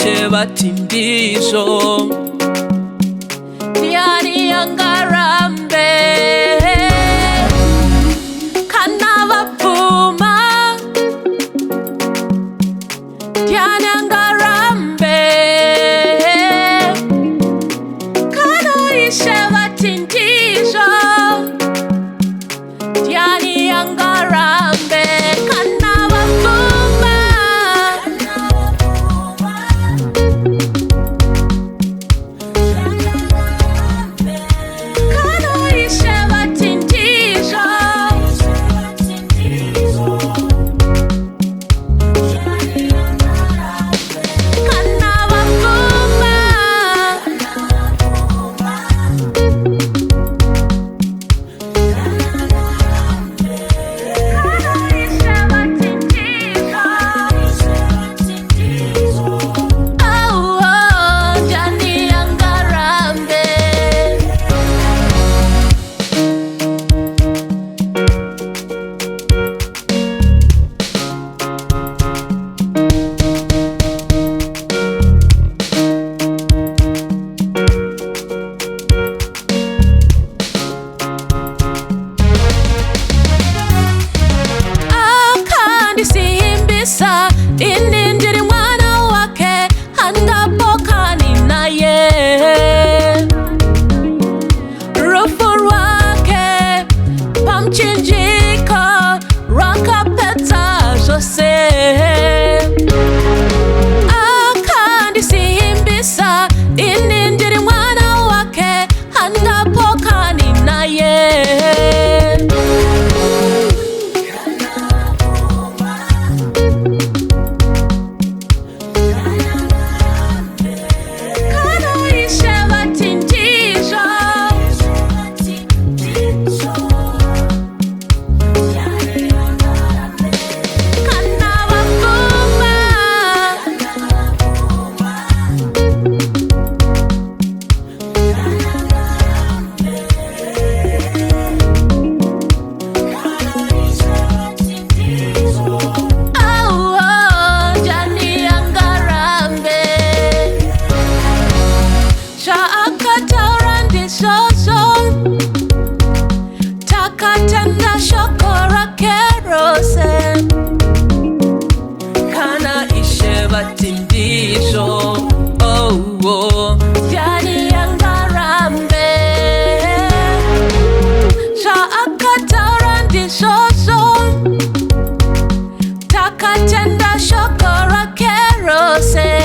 ishe vati ndizvo. Ndiani angarambe kana vapfuma? Ndiani angarambe kana ishe vati ndizvo? Ndiani angarambe kana vapfuma? Kana ishe vati ndizvo? Kana vapfuma? Akandisimbisa ini ndiri mwana wake, handapokani naye. Rufu rwake pamchinjiko rwakapedza zvose. Akandisimbisa ini ndiri mwana wake, handapokani naye. Takatenda shokora kerose kana ishe vati ndizvo. Ndiani angarambe zvaakataura ndizvozvo. Takatenda shokora kerose